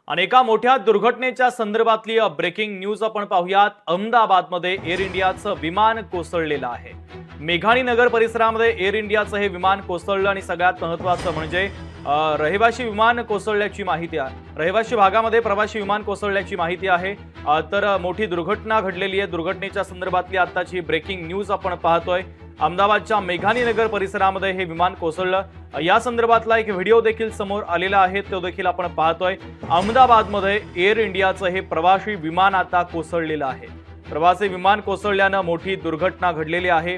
आणि एका मोठ्या दुर्घटनेच्या संदर्भातली ब्रेकिंग न्यूज आपण पाहूयात। अहमदाबादमध्ये एअर इंडियाचं विमान कोसळलेलं आहे। मेघाणी नगर परिसरामध्ये एअर इंडियाचं हे विमान कोसळलं आणि सगळ्यात महत्त्वाचं म्हणजे रहिवासी विमान कोसळल्याची माहिती आहे। रहिवासी भागामध्ये प्रवासी विमान कोसळल्याची माहिती आहे। तर मोठी दुर्घटना घडलेली आहे। दुर्घटनेच्या संदर्भातली आताची ब्रेकिंग न्यूज आपण पाहतोय। अहमदाबादच्या मेघानी नगर परिसरामध्ये हे विमान कोसळलं। या संदर्भातला एक व्हिडिओ देखील समोर आलेला आहे, तो देखील आपण पाहतोय। अहमदाबादमध्ये एअर इंडियाचं हे प्रवासी विमान आता कोसळलेलं आहे। प्रवासी विमान कोसळल्यानं मोठी दुर्घटना घडलेली आहे।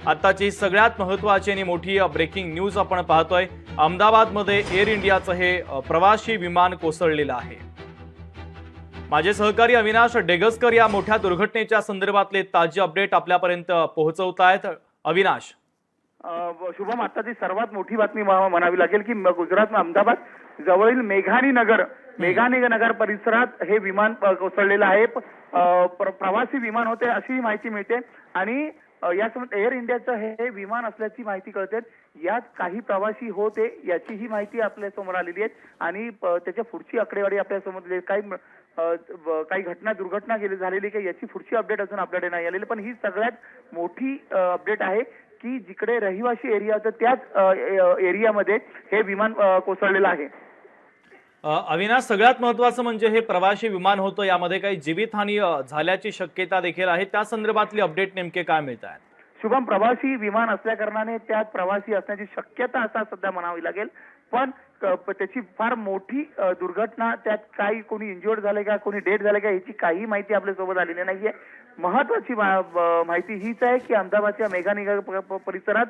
आताची सगळ्यात महत्त्वाची आणि मोठी ब्रेकिंग न्यूज आपण पाहतोय। अहमदाबादमध्ये एअर इंडियाचं हे प्रवासी विमान कोसळलेलं आहे। माझे सहकारी अविनाश डेगसकर या मोठ्या दुर्घटनेच्या संदर्भातले ताजे अपडेट आपल्यापर्यंत पोहोचवतायत। अविनाश, शुभम, आताची सर्वात मोठी बातमी म्हणावी लागेल की गुजरात अहमदाबाद जवळील मेघानी नगर परिसरात हे विमान कोसळलेलं आहे। प्रवासी विमान होते अशी माहिती मिळते आणि यासोबत एअर इंडियाचं हे विमान असल्याची माहिती कळते। यात काही प्रवासी होते याचीही माहिती आपल्या समोर आलेली आहे आणि त्याच्या पुढची आकडेवारी आपल्या समोर काही दुर्घटना झालेली की याची पुढची अपडेट अजून आपल्याकडे नाही आलेली, पण ही सगळ्यात मोठी अपडेट आहे की जिकडे रहिवासी एरिया होता त्याच एरियामध्ये हे विमान कोसळलेलं आहे। अविनाश, सगळ्यात महत्त्वाचं म्हणजे हे प्रवासी विमान होतं, यामध्ये काही जीवितहानी झाल्याची शक्यता देखील आहे। त्या संदर्भातली अपडेट नेमके काय मिळत आहेत? शुभम, प्रवासी विमान असल्या कारणाने त्यात प्रवासी असण्याची शक्यता असा सध्या म्हणावी लागेल, पण त्याची फार मोठी दुर्घटना, त्यात काही कोणी इंज्युअर्ड झाले का, कोणी डेड झाले का याची काही माहिती आपल्यासोबत आलेली नाहीये। महत्वाची माहिती हीच आहे की अहमदाबादच्या मेघानी परिसरात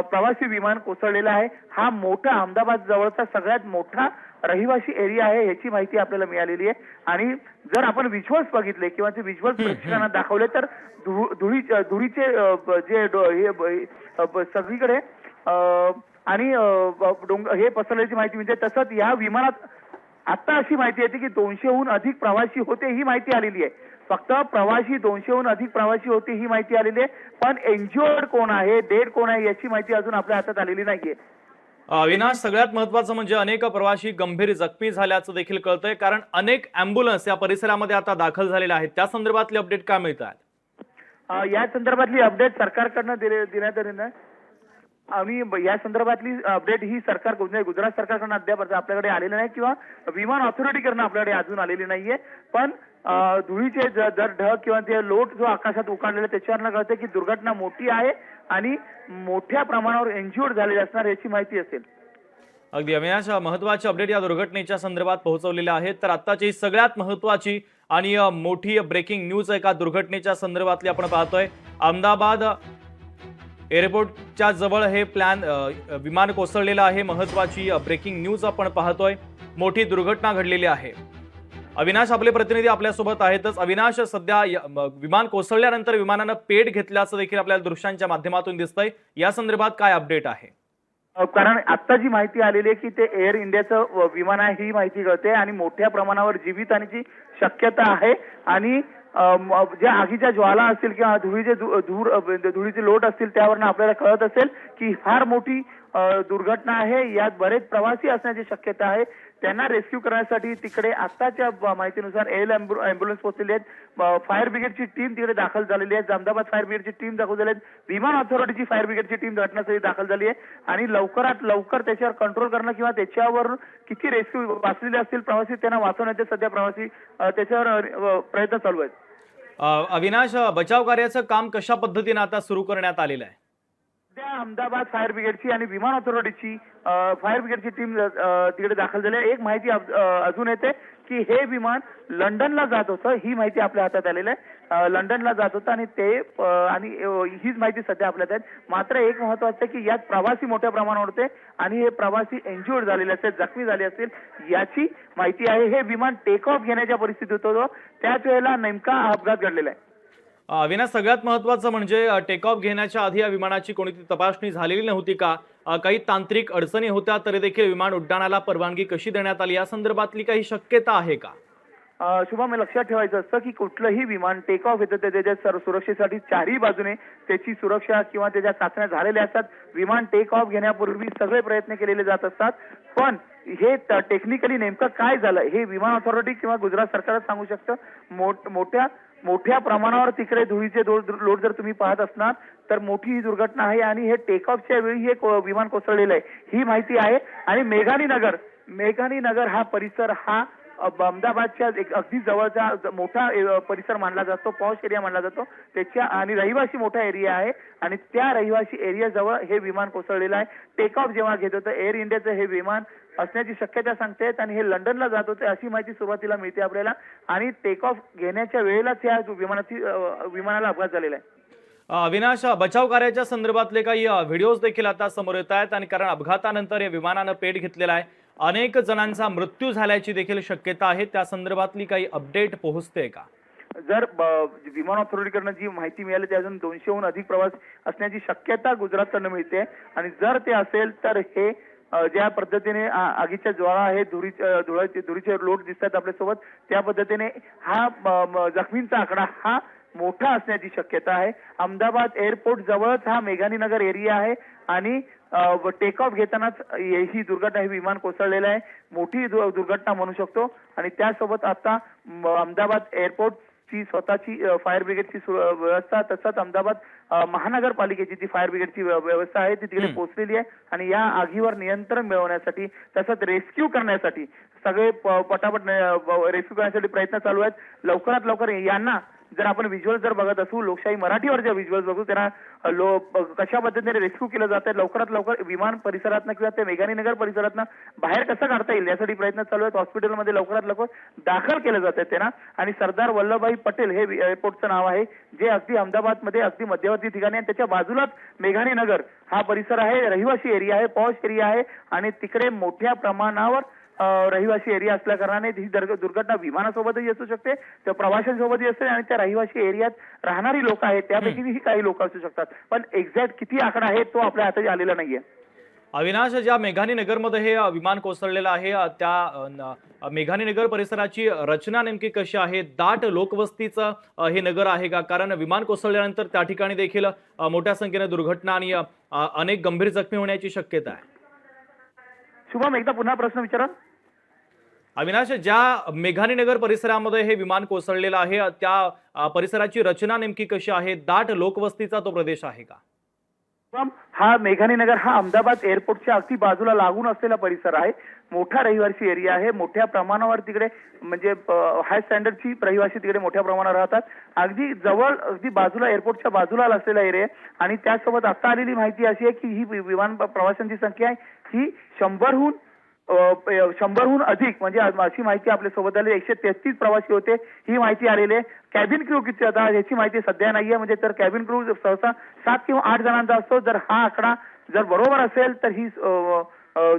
प्रवासी विमान कोसळलेलं आहे। हा मोठा अहमदाबाद जवळचा सगळ्यात मोठा रहिवासी एरिया आहे याची माहिती आपल्याला मिळालेली आहे। आणि जर आपण विज्युअल्स बघितले किंवा ते विज्युअल्स प्रेक्षकांना दाखवले तर धुळीचे जे सगळीकडे आणि हे पसरल्याची माहिती मिळते। तसंच या विमानात आता अशी माहिती येते की 200हून अधिक प्रवासी होते ही माहिती आलेली आहे। फक्त प्रवासी 200हून अधिक प्रवासी होते ही माहिती आलेली आहे, पण इंज्युअर्ड कोण आहे, डेड कोण आहे याची माहिती अजून आपल्या हातात आलेली नाहीये। अविनाश, सगळ्यात महत्त्वाचं म्हणजे अनेक प्रवासी गंभीर जखमी झाल्याचं देखील कळतंय, कारण अनेक अँब्युलन्स या परिसरामध्ये आता दाखल झालेल्या आहेत। त्या संदर्भातली अपडेट काय मिळतात? या संदर्भातली अपडेट सरकारकडनं देण्यात आली नाही आणि या संदर्भातली अपडेट ही गुजरात सरकारकडनं अद्याप आपल्याकडे आलेली नाही किंवा विमान ऑथॉरिटीकडनं आपल्याकडे अजून आलेली नाहीये। पण धुळीचे जर ढग किंवा ते लोट जो आकाशात उकाडलेला त्याच्यावरनं कळते की दुर्घटना मोठी आहे आणि मोठ्या प्रमाणावर इंज्युअर्ड झालेले असणार याची माहिती असेल। अगदी अविनाश, महत्त्वाचे अपडेट या दुर्घटनेच्या संदर्भात पोहोचवलेले आहेत। तर आताची सगळ्यात महत्त्वाची आणि मोठी ब्रेकिंग न्यूज एका दुर्घटनेच्या संदर्भातली आपण पाहतोय। अहमदाबाद एअरपोर्टच्या जवळ हे विमान कोसळलेलं आहे। महत्त्वाची ब्रेकिंग न्यूज आपण पाहतोय। मोठी दुर्घटना घडलेली आहे। अविनाश, आपले प्रतिनिधी आपल्यासोबत आहेतच। अविनाश, सध्या विमान कोसळल्यानंतर विमानानं पेट घेतल्याचं देखील आपल्याला दृश्यांच्या माध्यमातून दिसतंय। या संदर्भात काय अपडेट आहे? कारण आता जी माहिती आलेली आहे की ते एअर इंडियाचं विमान आहे ही माहिती कळते आणि मोठ्या प्रमाणावर जीवितहानीची शक्यता आहे आणि ज्या आगीच्या ज्वाला असतील किंवा धुळीचे लोट असतील त्यावरनं आपल्याला कळत असेल की फार मोठी दुर्घटना आहे। यात बरेच प्रवासी असण्याची शक्यता आहे। त्यांना रेस्क्यू करण्यासाठी तिकडे आताच्या माहितीनुसार एअर अँब्युलन्स पोहोचलेली आहेत। फायर ब्रिगेडची टीम तिकडे दाखल झालेली आहे। अहमदाबाद फायर ब्रिगेडची टीम दाखल झाली आहे। विमान ऑथॉरिटीची फायर ब्रिगेडची टीम घटनास्थळी दाखल झाली आहे आणि लवकरात लवकर त्याच्यावर कंट्रोल करणं किंवा त्याच्यावर किती रेस्क्यू वाचलेले असतील प्रवासी त्यांना वाचवण्याचे सध्या प्रवासी त्याच्यावर प्रयत्न चालू आहेत। अविनाश, बचाव कार्याचं काम कशा पद्धतीने आता सुरू करण्यात आलेलं आहे? सध्या अहमदाबाद फायर ब्रिगेडची आणि विमान ऑथॉरिटीची फायर ब्रिगेडची टीम तिकडे दाखल झाली आहे। एक माहिती अजून येते की हे विमान लंडनला जात होतं ही माहिती आपल्या हातात आलेली आहे। लंडनला जात होतं आणि हीच माहिती सध्या आपल्यात आहे। मात्र एक महत्वाचं आहे की यात प्रवासी मोठ्या प्रमाणावर होते आणि हे प्रवासी इंज्युअर्ड झालेले असतील, जखमी झाले असतील याची माहिती आहे। हे विमान टेक ऑफ घेण्याच्या परिस्थितीत होतं, त्याच वेळेला नेमका अपघात घडलेला आहे। अविनाश, सगळ्यात महत्त्वाचं म्हणजे टेक ऑफ घेण्याच्या आधी या विमानाची कोणती तपासणी झालेली नव्हती का? काही तांत्रिक अडचणी होत्या तरी देखील विमान उड्डाणाला परवानगी कशी देण्यात आली, या संदर्भातली काही शक्यता आहे का? शुभम, लक्षात ठेवायचं असतं की कुठलंही विमान टेक ऑफ येतं त्याच्या सुरक्षेसाठी चारही बाजूने त्याची सुरक्षा किंवा त्याच्या चाचण्या झालेल्या असतात। विमान टेक ऑफ घेण्यापूर्वी सगळे प्रयत्न केलेले जात असतात, पण हे टेक्निकली नेमकं काय झालं हे विमान ऑथॉरिटी किंवा गुजरात सरकारच सांगू शकतं। मोठ्या प्रमाणावर तिकडे धुळीचे लोट जर तुम्ही पाहत असणार तर मोठी ही दुर्घटना आहे आणि हे टेक ऑफच्या वेळी हे विमान कोसळलेलं आहे ही माहिती आहे। आणि मेघानी नगर हा परिसर हा अहमदाबादच्या एक अगदी जवळचा मोठा परिसर मानला जातो, पॉश एरिया मानला जातो त्याच्या आणि रहिवासी मोठा एरिया आहे आणि त्या रहिवासी एरिया जवळ हे विमान कोसळलेलं आहे। टेक ऑफ जेव्हा घेत होतं एअर इंडियाचं हे विमान असण्याची शक्यता सांगतायत आणि हे लंडनला जात होते अशी माहिती सुरुवातीला मिळते आपल्याला आणि टेक ऑफ घेण्याच्या वेळेलाच या विमानाला अपघात झालेला आहे। अविनाश, बचाव कार्याच्या संदर्भातले काही व्हिडिओज देखील आता समोर येत आहेत आणि कारण अपघातानंतर या विमानानं पेट घेतलेला आहे, अनेक जणांचा मृत्यू झाल्याची देखील शक्यता आहे, त्या संदर्भातली काही अपडेट पोहोचते का? जर विमान ऑथॉरिटीकडनं जी माहिती मिळाली त्या अजून 200हून अधिक प्रवास असण्याची शक्यता गुजरातकडनं मिळते आणि जर ते असेल तर हे ज्या पद्धतीने आगीच्या ज्वाळा आहेत धुळीचे लोट दिसतात आपल्यासोबत त्या पद्धतीने हा जखमींचा आकडा हा मोठा असण्याची शक्यता आहे। अहमदाबाद एअरपोर्ट जवळच हा मेघानी नगर एरिया आहे आणि टेक ऑफ घेतानाच ही दुर्घटना हे विमान कोसळलेलं आहे, मोठी दुर्घटना म्हणू शकतो। आणि त्यासोबत आता अहमदाबाद एअरपोर्ट ची स्वतःची फायर ब्रिगेडची व्यवस्था तसंच अहमदाबाद महानगरपालिकेची जी फायर ब्रिगेडची व्यवस्था आहे ती तिकडे पोहोचलेली आहे आणि या आगीवर नियंत्रण मिळवण्यासाठी तसंच रेस्क्यू करण्यासाठी सगळे पटापट रेस्क्यू करण्यासाठी प्रयत्न चालू आहेत। लवकरात लवकर यांना जर आपण व्हिज्युअल जर बघत असू लोकशाही मराठीवर जे व्हिज्युअल बघू त्यांना कशा पद्धतीने रेस्क्यू केलं जात आहे, लवकरात लवकर विमान परिसरातनं किंवा ते मेघानी नगर परिसरातनं बाहेर कसं काढता येईल यासाठी प्रयत्न चालू आहेत। हॉस्पिटलमध्ये लवकरात लवकर दाखल केलं जात आहे त्यांना आणि सरदार वल्लभभाई पटेल हे एअरपोर्टचं नाव आहे जे अगदी अहमदाबादमध्ये अगदी मध्यवर्ती ठिकाणी आहे, त्याच्या बाजूलाच मेघानी नगर हा परिसर आहे, रहिवासी एरिया आहे, पॉश एरिया आहे आणि तिकडे मोठ्या प्रमाणावर रहिवासी एरिया असल्या कारणाने ही दुर्घटना विमानासोबतही असू शकते, त्या प्रवाशांसोबतही असते आणि त्या रहिवासी एरियात राहणारी लोक आहेत त्यापैकी काही लोक असू शकतात, पण एक्झॅक्ट किती आकडा आहे तो आपल्या हाती आलेला नाहीये। अविनाश, ज्या मेघानी नगरमध्ये हे विमान कोसळलेलं आहे त्या मेघानी नगर परिसराची रचना नेमकी कशी आहे? दाट लोकवस्तीचं हे नगर आहे का? कारण विमान कोसळल्यानंतर त्या ठिकाणी देखील मोठ्या संख्येने दुर्घटना आणि अनेक गंभीर जखमी होण्याची शक्यता आहे। शुभम, एकदा पुन्हा प्रश्न विचारा। अविनाश, ज्या मेघानी नगर परिसरामध्ये हे विमान कोसळलेलं आहे त्या परिसराची रचना नेमकी कशी आहे? दाट लोकवस्तीचा तो प्रदेश आहे का? हा मेघानी नगर हा अहमदाबाद एअरपोर्टच्या अगदी बाजूला लागून असलेला परिसर आहे, मोठा रहिवासी एरिया आहे, मोठ्या प्रमाणावर तिकडे म्हणजे हाय स्टँडर्डची रहिवासी तिकडे मोठ्या प्रमाणावर राहतात, अगदी जवळ अगदी बाजूला एअरपोर्टच्या बाजूला असलेला एरिया आणि त्यासोबत आता आलेली माहिती अशी आहे की ही विमान प्रवाशांची संख्या आहे ही 100हून अधिक म्हणजे अशी माहिती आपल्या सोबत आली 133 प्रवासी होते ही माहिती आलेली आहे। कॅबिन क्रू किती आता याची माहिती सध्या नाहीये, म्हणजे तर कॅबिन क्रू सहसा 7 किंवा 8 जणांचा असतो। जर हा आकडा जर बरोबर असेल तर ही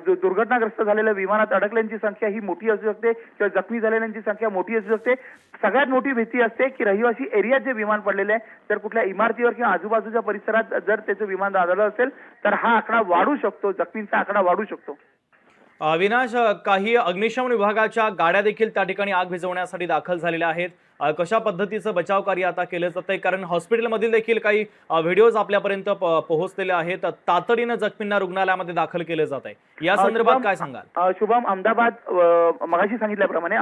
दुर्घटनाग्रस्त झालेल्या विमानात अडकल्यांची संख्या ही मोठी असू शकते किंवा जखमी झालेल्यांची संख्या मोठी असू शकते। सगळ्यात मोठी भीती असते की रहिवासी एरियात जे विमान पडलेले आहे तर कुठल्या इमारतीवर किंवा आजूबाजूच्या परिसरात जर त्याचं विमान आढळलं असेल तर हा आकडा वाढू शकतो, जखमींचा आकडा वाढू शकतो। अविनाश, काही अग्निशमन विभागाच्या गाड्या देखील त्या ठिकाणी आग विझवण्यासाठी दाखल झालेल्या आहेत, कशा पद्धतीचं बचाव कार्य आता केलं जातंय? कारण हॉस्पिटलमधील देखील काही व्हिडिओज आपल्यापर्यंत पोहोचलेले आहेत, तातडीनं जखमींना रुग्णालयामध्ये दाखल केलं जात आहे, या संदर्भात काय सांगाल? शुभम, अहमदाबाद मगाशी सांगितल्याप्रमाणे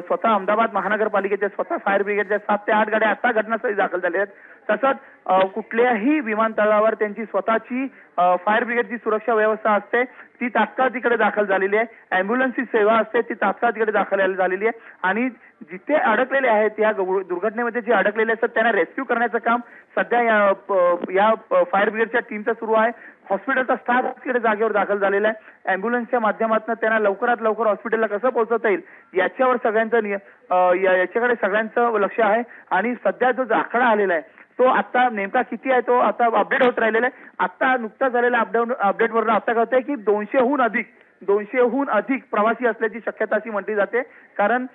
स्वतः अहमदाबाद महानगरपालिकेच्या स्वतः फायर ब्रिगेडच्या 7 ते 8 गाड्या आता घटनास्थळी दाखल झाल्या आहेत। तसंच कुठल्याही विमानतळावर त्यांची स्वतःची फायर ब्रिगेडची सुरक्षा व्यवस्था असते ती तात्काळ तिकडे दाखल झालेली आहे, अँब्युलन्सची सेवा असते ती तात्काळ तिकडे दाखल झालेली आहे आणि जिथे अडकलेले आहेत या दुर्घटनेमध्ये जे अडकलेले असतात त्यांना रेस्क्यू करण्याचं काम सध्या या फायर ब्रिगेडच्या टीमचं सुरू आहे। हॉस्पिटलचा स्टाफ तिकडे जागेवर दाखल झालेला आहे, अँब्युलन्सच्या माध्यमातून त्यांना लवकरात लवकर हॉस्पिटलला कसं पोहोचवता येईल याच्यावर याच्याकडे सगळ्यांचं लक्ष आहे आणि सध्या जो आकडा आलेला आहे तो आता नेमका किती आहे तो आता अपडेट होत राहिलेला आहे। आता नुकताच झालेल्या अपडेटवरून आता कळतंय की 200हून अधिक प्रवासी असल्याची शक्यता अशी म्हटली जाते, कारण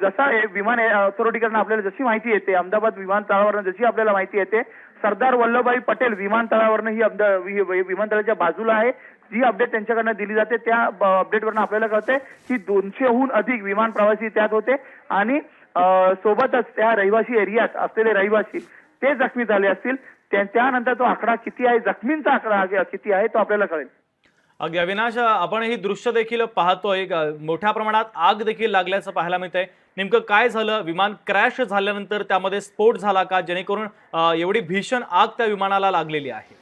जसा विमान ऑथॉरिटीकडनं आपल्याला जशी माहिती येते अहमदाबाद विमानतळावरनं जशी आपल्याला माहिती येते सरदार वल्लभभाई पटेल विमानतळावरनं ही विमानतळाच्या बाजूला आहे जी अपडेट त्यांच्याकडनं दिली जाते त्या अपडेटवरून आपल्याला कळतंय की 200हून अधिक विमान प्रवासी त्यात होते आणि सोबतच त्या रहिवासी एरियात असलेले रहिवासी ते जखमी झाले असतील, त्यानंतर तो आकडा किती आहे, जखमींचा आकडा किती आहे तो आपल्याला कळेल। अगदी अविनाश, आपण ही दृश्य देखील पाहतोय. मोठ्या प्रमाणात आग देखील लागल्याचं पाहायला मिळतंय. नेमकं काय झालं? विमान क्रॅश झाल्यानंतर त्यामध्ये स्फोट झाला का, जेणेकरून एवढी भीषण आग त्या विमानाला लागलेली आहे?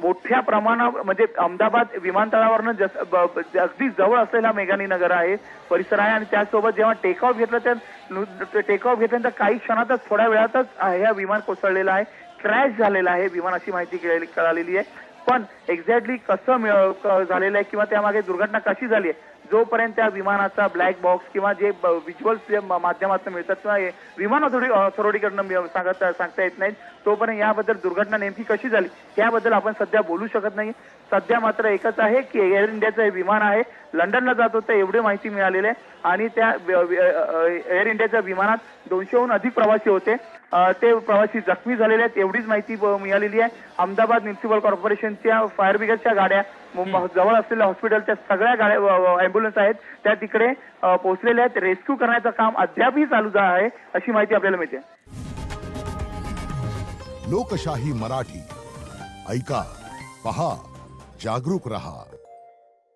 मोठ्या प्रमाणावर म्हणजे अहमदाबाद विमानतळावरनं अगदी जवळ असलेला मेघानी नगर आहे, परिसर आहे आणि त्याचसोबत जेव्हा टेक ऑफ घेतलं तर टेक ऑफ घेतल्यानंतर काही क्षणातच थोड्या वेळातच हे विमान कोसळलेलं आहे, क्रॅश झालेलं आहे विमान, अशी माहिती कळालेली आहे. पण एक्झॅक्टली कसं झालेलं आहे किंवा त्यामागे दुर्घटना कशी झाली आहे, जोपर्यंत त्या विमानाचा ब्लॅक बॉक्स किंवा जे व्हिज्युअल्स माध्यमातून मिळतात किंवा विमान ऑथॉरिटीकडनं सांगता येत नाहीत, तोपर्यंत याबद्दल दुर्घटना नेमकी कशी झाली याबद्दल आपण सध्या बोलू शकत नाही. सध्या मात्र एकच आहे की एअर इंडियाचं हे विमान आहे, लंडनला जात होतं एवढी माहिती मिळालेली आहे आणि त्या एअर इंडियाच्या विमानात 200हून अधिक प्रवासी होते. ते प्रवासी जखमी झालेले आहेत एवढीच माहिती मिळालेली आहे. अहमदाबाद म्युनिसिपल कॉर्पोरेशनच्या फायर ब्रिगेडच्या गाड्या, जवळ असलेल्या हॉस्पिटलच्या सगळ्या गाड्या अँब्युलन्स आहेत त्या तिकडे पोहोचलेल्या आहेत. रेस्क्यू करण्याचं काम अद्यापही चालू आहे अशी माहिती आपल्याला मिळते. लोकशाही मराठी ऐका, पहा, जागरूक रहा.